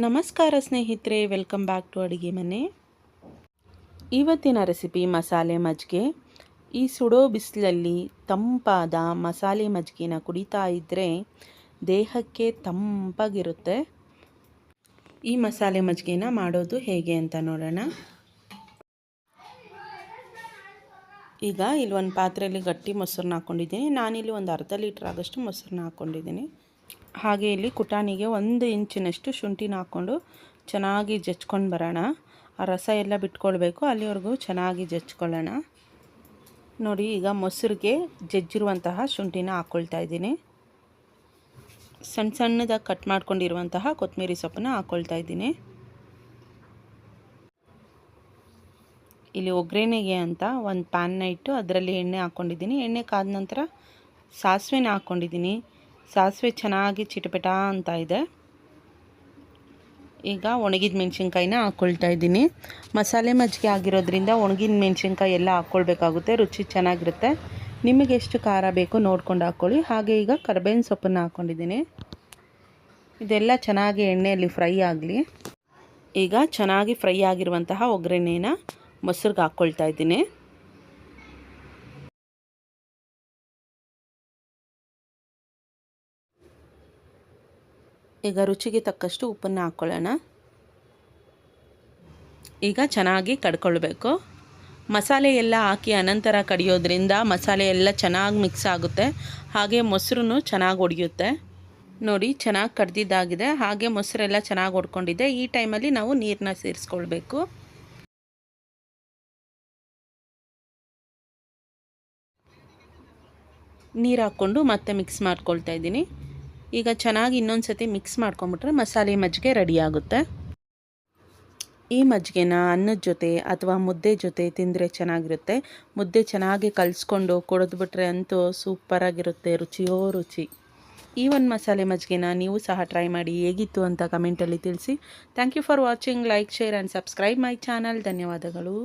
ನಮಸ್ಕಾರ ಸ್ನೇಹಿತರೆ, welcome back to ಅಡುಗೆ ಮನೆ. ಇವತ್ತಿನ ರೆಸಿಪಿ ಮಸಾಲೆ ಮಜ್ಜಿಗೆ. ಈ ಸುಡೋ ಬಿಸಿಲಲ್ಲಿ ತಂಪಾದ ಮಸಾಲೆ ಮಜ್ಜಿಗೆನ ಕುಡಿತಾ ಇದ್ದರೆ ದೇಹಕ್ಕೆ ತಂಪಾಗಿರುತ್ತೆ. ಈ ಮಸಾಲೆ ಮಜ್ಜಿಗೆನ ಮಾಡೋದು ಹೇಗೆ ಅಂತ ನೋಡೋಣ. ಈಗ ಇಲ್ಲಿ ಒಂದು ಪಾತ್ರೆಯಲ್ಲಿ ಗಟ್ಟಿ ಮೊಸರನ್ನ ಹಾಕ್ಕೊಂಡಿದ್ದೀನಿ. ನಾನಿಲ್ಲಿ ಒಂದು ಅರ್ಧ ಲೀಟ್ರ್ ಆಗೋಷ್ಟು ಮೊಸರನ್ನ ಹಾಕ್ಕೊಂಡಿದ್ದೀನಿ. ಹಾಗೆ ಇಲ್ಲಿ ಕುಟಾಣಿಗೆ 1 ಇಂಚಿನಷ್ಟು ಶುಂಠಿನ ಹಾಕ್ಕೊಂಡು ಚೆನ್ನಾಗಿ ಜಜ್ಕೊಂಡು ಬರೋಣ. ಆ ರಸ ಎಲ್ಲ ಬಿಟ್ಕೊಳ್ಬೇಕು, ಅಲ್ಲಿವರೆಗೂ ಚೆನ್ನಾಗಿ ಜಜ್ಕೊಳ್ಳೋಣ. ನೋಡಿ, ಈಗ ಮೊಸರಿಗೆ ಜಜ್ಜಿರುವಂತಹ ಶುಂಠಿನ ಹಾಕ್ಕೊಳ್ತಾ ಇದ್ದೀನಿ. ಸಣ್ಣ ಸಣ್ಣದಾಗಿ ಕಟ್ ಮಾಡ್ಕೊಂಡಿರುವಂತಹ ಕೊತ್ತಂಬರಿ ಸೊಪ್ಪನ್ನ ಹಾಕ್ಕೊಳ್ತಾ ಇದ್ದೀನಿ. ಇಲ್ಲಿ ಒಗ್ಗರಣೆಗೆ ಅಂತ ಒಂದು ಪ್ಯಾನ್ನ ಇಟ್ಟು ಅದರಲ್ಲಿ ಎಣ್ಣೆ ಹಾಕ್ಕೊಂಡಿದ್ದೀನಿ. ಎಣ್ಣೆ ಕಾದ ನಂತರ ಸಾಸಿವೆನ ಹಾಕ್ಕೊಂಡಿದ್ದೀನಿ. ಸಾಸಿವೆ ಚೆನ್ನಾಗಿ ಚಿಟಪಟ ಅಂತ ಇದೆ. ಈಗ ಒಣಗಿದ ಮೆಣಸಿನ್ಕಾಯಿನ ಹಾಕ್ಕೊಳ್ತಾ ಇದ್ದೀನಿ. ಮಸಾಲೆ ಮಜ್ಜಿಗೆ ಆಗಿರೋದ್ರಿಂದ ಒಣಗಿದ ಮೆಣಸಿನ್ಕಾಯಿ ಎಲ್ಲ ಹಾಕ್ಕೊಳ್ಬೇಕಾಗುತ್ತೆ, ರುಚಿ ಚೆನ್ನಾಗಿರುತ್ತೆ. ನಿಮಗೆ ಎಷ್ಟು ಖಾರ ಬೇಕು ನೋಡ್ಕೊಂಡು ಹಾಕ್ಕೊಳ್ಳಿ. ಹಾಗೆ ಈಗ ಕರಿಬೇವಿನ ಸೊಪ್ಪನ್ನು ಹಾಕ್ಕೊಂಡಿದ್ದೀನಿ. ಇದೆಲ್ಲ ಚೆನ್ನಾಗಿ ಎಣ್ಣೆಯಲ್ಲಿ ಫ್ರೈ ಆಗಲಿ. ಈಗ ಚೆನ್ನಾಗಿ ಫ್ರೈ ಆಗಿರುವಂತಹ ಒಗ್ಗರಣೆನ ಮೊಸರಿಗೆ ಹಾಕ್ಕೊಳ್ತಾ ಇದ್ದೀನಿ. ಈಗ ರುಚಿಗೆ ತಕ್ಕಷ್ಟು ಉಪ್ಪನ್ನು ಹಾಕ್ಕೊಳ್ಳೋಣ. ಈಗ ಚೆನ್ನಾಗಿ ಕಡ್ಕೊಳ್ಬೇಕು. ಮಸಾಲೆ ಎಲ್ಲ ಹಾಕಿ ಅನಂತರ ಕಡಿಯೋದ್ರಿಂದ ಮಸಾಲೆ ಎಲ್ಲ ಚೆನ್ನಾಗಿ ಮಿಕ್ಸ್ ಆಗುತ್ತೆ. ಹಾಗೆ ಮೊಸರು ಚೆನ್ನಾಗಿ ಒಡೆಯುತ್ತೆ. ನೋಡಿ, ಚೆನ್ನಾಗಿ ಕಡ್ದಿದ್ದಾಗಿದೆ. ಹಾಗೆ ಮೊಸರೆಲ್ಲ ಚೆನ್ನಾಗಿ ಒಡ್ಕೊಂಡಿದೆ. ಈ ಟೈಮಲ್ಲಿ ನಾವು ನೀರನ್ನ ಸೇರಿಸ್ಕೊಳ್ಬೇಕು. ನೀರು ಹಾಕ್ಕೊಂಡು ಮತ್ತೆ ಮಿಕ್ಸ್ ಮಾಡ್ಕೊಳ್ತಾ ಇದ್ದೀನಿ. ಈಗ ಚೆನ್ನಾಗಿ ಇನ್ನೊಂದು ಸತಿ ಮಿಕ್ಸ್ ಮಾಡ್ಕೊಂಬಿಟ್ರೆ ಮಸಾಲೆ ಮಜ್ಜಿಗೆ ರೆಡಿ ಆಗುತ್ತೆ. ಈ ಮಜ್ಜಿಗೆನ ಅನ್ನದ ಜೊತೆ ಅಥವಾ ಮುದ್ದೆ ಜೊತೆ ತಿಂದರೆ ಚೆನ್ನಾಗಿರುತ್ತೆ. ಮುದ್ದೆ ಚೆನ್ನಾಗಿ ಕಲಿಸ್ಕೊಂಡು ಕುಡಿದ್ಬಿಟ್ರೆ ಅಂತೂ ಸೂಪರಾಗಿರುತ್ತೆ, ರುಚಿಯೋ ರುಚಿ. ಈ ಒಂದು ಮಸಾಲೆ ಮಜ್ಜಿಗೆನ ನೀವು ಸಹ ಟ್ರೈ ಮಾಡಿ, ಹೇಗಿತ್ತು ಅಂತ ಕಮೆಂಟಲ್ಲಿ ತಿಳಿಸಿ. Thank you for watching. Like, share and subscribe my channel. ಧನ್ಯವಾದಗಳು.